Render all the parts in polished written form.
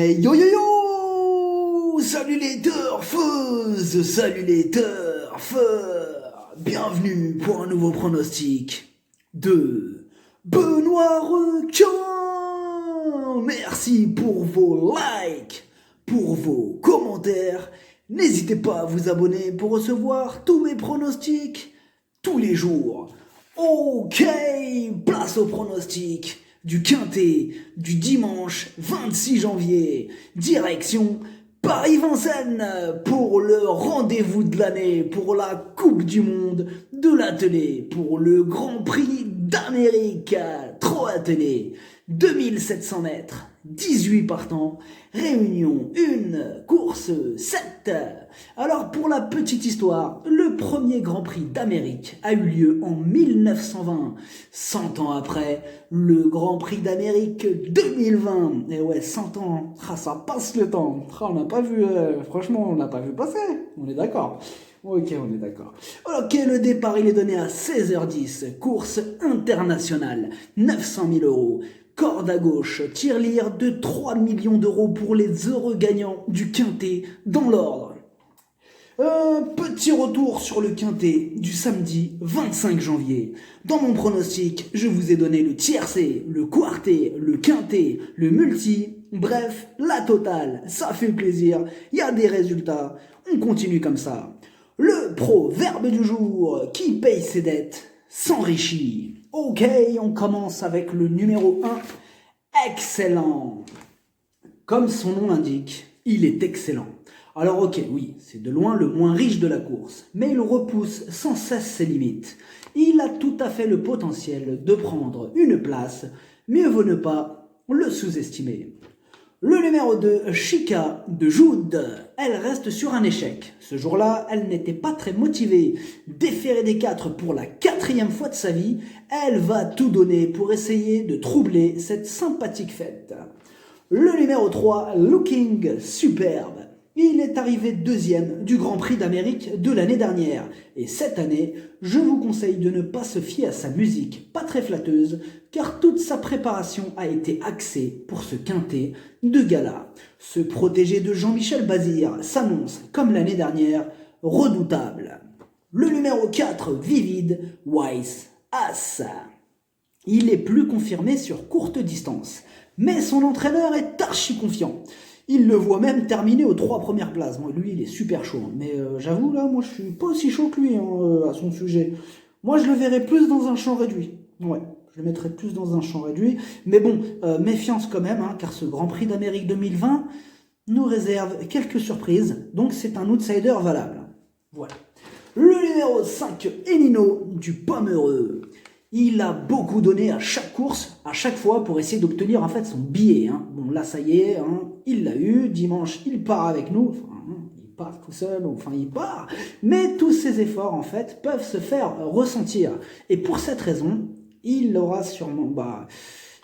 Hey yo yo yo! Salut les turfeuses! Salut les turfeurs! Bienvenue pour un nouveau pronostic de Benoît Requin! Merci pour vos likes, pour vos commentaires. N'hésitez pas à vous abonner pour recevoir tous mes pronostics tous les jours. Ok, place au pronostic du Quintet du dimanche 26 janvier. Direction Paris-Vincennes pour le rendez-vous de l'année, pour la Coupe du Monde de la télé, pour le Grand Prix d'Amérique trop attelé. 2700 mètres, 18 partants, réunion 1, course 7. Alors pour la petite histoire, le premier Grand Prix d'Amérique a eu lieu en 1920. 100 ans après, le Grand Prix d'Amérique 2020. Et ouais, 100 ans, ça passe le temps. On n'a pas vu, franchement, on n'a pas vu passer. On est d'accord. Ok, on est d'accord. Ok, le départ, il est donné à 16h10. Course internationale, 900 000 euros. Corde à gauche, tirelire de 3 millions d'euros pour les heureux gagnants du Quintet dans l'ordre. Petit retour sur le Quintet du samedi 25 janvier. Dans mon pronostic, je vous ai donné le tiercé, le quarté, le quintet, le multi, bref, la totale. Ça fait plaisir, il y a des résultats, on continue comme ça. Le proverbe du jour, qui paye ses dettes s'enrichit. Ok, on commence avec le numéro 1, excellent. Comme son nom l'indique, il est excellent. Alors ok, oui, c'est de loin le moins riche de la course, mais il repousse sans cesse ses limites. Il a tout à fait le potentiel de prendre une place, mieux vaut ne pas le sous-estimer. Le numéro 2, Chica de Jude, elle reste sur un échec. Ce jour-là, elle n'était pas très motivée. Déférée des 4 pour la 4e fois de sa vie, elle va tout donner pour essayer de troubler cette sympathique fête. Le numéro 3, Looking Superbe. Il est arrivé 2e du Grand Prix d'Amérique de l'année dernière. Et cette année, je vous conseille de ne pas se fier à sa musique, pas très flatteuse, car toute sa préparation a été axée pour ce quintet de gala. Se protéger de Jean-Michel Bazir s'annonce, comme l'année dernière, redoutable. Le numéro 4, Vivid Weiss As. Il est plus confirmé sur courte distance, mais son entraîneur est archi confiant. Il le voit même terminer aux 3 premières places. Bon, lui, il est super chaud. Mais j'avoue, là, moi, je suis pas aussi chaud que lui à son sujet. Moi, je le verrais plus dans un champ réduit. Ouais, je le mettrais plus dans un champ réduit. Mais bon, méfiance quand même, car ce Grand Prix d'Amérique 2020 nous réserve quelques surprises. Donc, c'est un outsider valable. Voilà. Le numéro 5, Enino du Pomereux. Il a beaucoup donné à chaque course, à chaque fois, pour essayer d'obtenir en fait son billet. Bon, là, ça y est, il l'a eu. Dimanche, il part avec nous. Enfin, il part tout seul, enfin, il part. Mais tous ces efforts, en fait, peuvent se faire ressentir. Et pour cette raison, il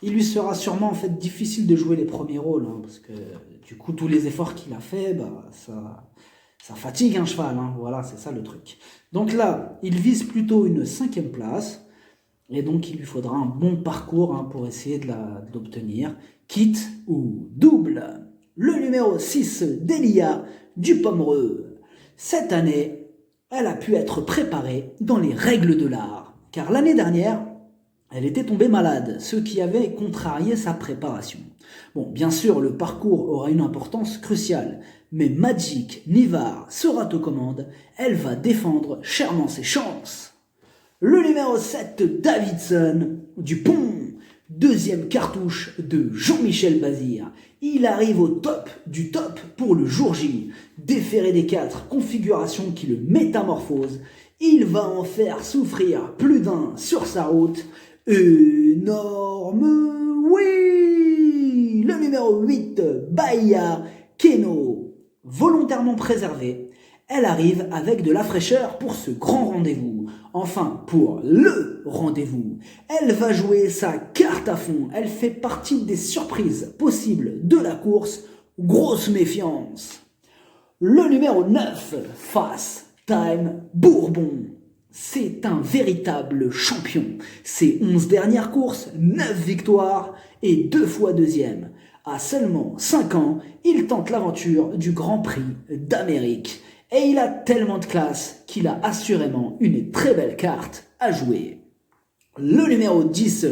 lui sera sûrement, en fait, difficile de jouer les premiers rôles. Parce que, du coup, tous les efforts qu'il a fait, ça fatigue un cheval. Voilà, c'est ça le truc. Donc là, il vise plutôt une 5e place. Et donc, il lui faudra un bon parcours pour essayer de l'obtenir, quitte ou double. Le numéro 6, Delia du Pomereux. Cette année, elle a pu être préparée dans les règles de l'art, car l'année dernière, elle était tombée malade, ce qui avait contrarié sa préparation. Bon, bien sûr, le parcours aura une importance cruciale, mais Magic Nivard sera aux commandes, elle va défendre chèrement ses chances. Le numéro 7, Davidson du Pont, 2e cartouche de Jean-Michel Bazir. Il arrive au top du top pour le jour J. Déféré des 4, configuration qui le métamorphose. Il va en faire souffrir plus d'un sur sa route. Énorme oui. Le numéro 8, Bahia Keno, volontairement préservé. Elle arrive avec de la fraîcheur pour ce grand rendez-vous. Enfin, pour le rendez-vous. Elle va jouer sa carte à fond. Elle fait partie des surprises possibles de la course. Grosse méfiance. Le numéro 9, Fast Time Bourbon. C'est un véritable champion. Ses 11 dernières courses, 9 victoires et 2 fois 2e. À seulement 5 ans, il tente l'aventure du Grand Prix d'Amérique. Et il a tellement de classe qu'il a assurément une très belle carte à jouer. Le numéro 10,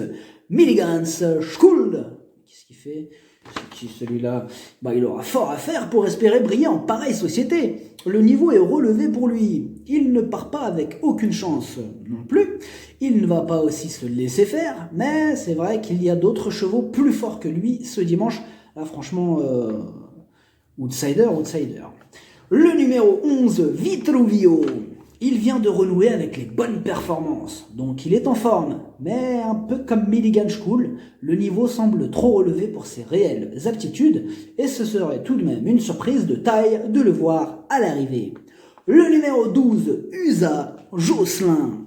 Milligan's School. Qu'est-ce qu'il fait? C'est qui celui-là? Il aura fort à faire pour espérer briller en pareille société. Le niveau est relevé pour lui. Il ne part pas avec aucune chance non plus. Il ne va pas aussi se laisser faire, mais c'est vrai qu'il y a d'autres chevaux plus forts que lui ce dimanche. Là, franchement, outsider. Le numéro 11, Vitruvio. Il vient de renouer avec les bonnes performances, donc il est en forme. Mais un peu comme Milligan School, le niveau semble trop relevé pour ses réelles aptitudes, et ce serait tout de même une surprise de taille de le voir à l'arrivée. Le numéro 12, Usa Jocelyn.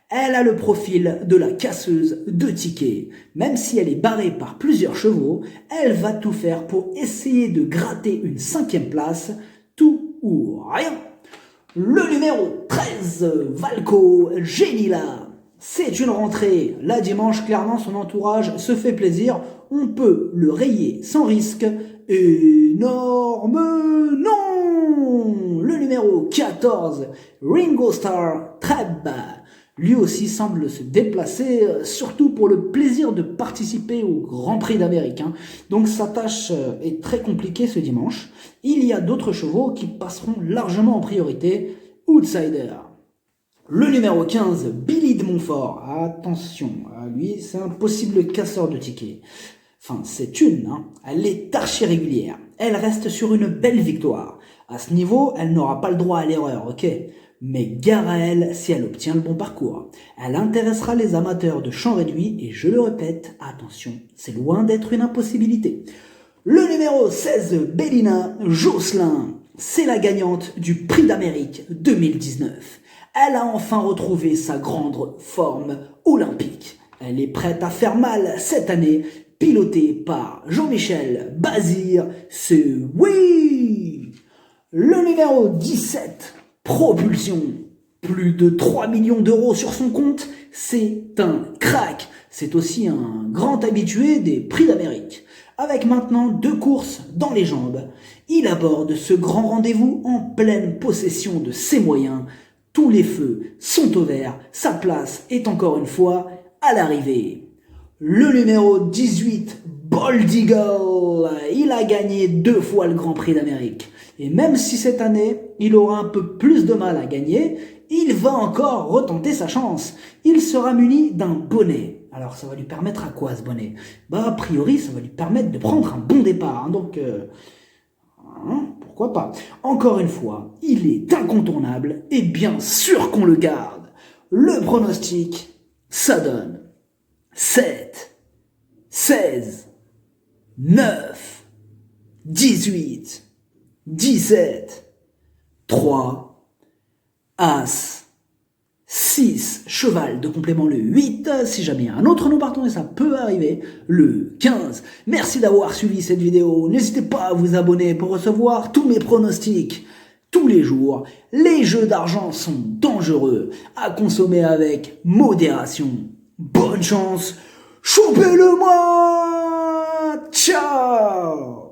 Elle a le profil de la casseuse de tickets. Même si elle est barrée par plusieurs chevaux, elle va tout faire pour essayer de gratter une 5e place, tout ou rien. Le numéro 13, Valco Genila. C'est une rentrée. Là, dimanche, clairement, son entourage se fait plaisir. On peut le rayer sans risque. Énorme non. Le numéro 14, Ringo Starr Treb. Lui aussi semble se déplacer, surtout pour le plaisir de participer au Grand Prix d'Amérique. Donc sa tâche est très compliquée ce dimanche. Il y a d'autres chevaux qui passeront largement en priorité. Outsider. Le numéro 15, Billy de Montfort. Attention, lui c'est un possible casseur de tickets. Enfin, c'est elle est archi régulière. Elle reste sur une belle victoire. À ce niveau, elle n'aura pas le droit à l'erreur, ok ? Mais gare à elle si elle obtient le bon parcours. Elle intéressera les amateurs de champ réduit et je le répète, attention, c'est loin d'être une impossibilité. Le numéro 16, Bellina Jocelyn. C'est la gagnante du Prix d'Amérique 2019. Elle a enfin retrouvé sa grande forme olympique. Elle est prête à faire mal cette année, pilotée par Jean-Michel Bazir. C'est oui! Le numéro 17, Propulsion. Plus de 3 millions d'euros sur son compte, c'est un crack. C'est aussi un grand habitué des Prix d'Amérique. Avec maintenant 2 courses dans les jambes, il aborde ce grand rendez-vous en pleine possession de ses moyens. Tous les feux sont au vert, sa place est encore une fois à l'arrivée. Le numéro 18, Bold Eagle, il a gagné 2 fois le Grand Prix d'Amérique. Et même si cette année, il aura un peu plus de mal à gagner, il va encore retenter sa chance. Il sera muni d'un bonnet. Alors ça va lui permettre à quoi ce bonnet? A priori ça va lui permettre de prendre un bon départ, donc pourquoi pas. Encore une fois, il est incontournable et bien sûr qu'on le garde. Le pronostic, ça donne 7, 16, 9, 18, 17, 3, As, 6, cheval de complément le 8, si jamais il y a un autre nom partant et ça peut arriver, le 15. Merci d'avoir suivi cette vidéo, n'hésitez pas à vous abonner pour recevoir tous mes pronostics tous les jours. Les jeux d'argent sont dangereux, à consommer avec modération. Bonne chance, chopez-le moi, ciao.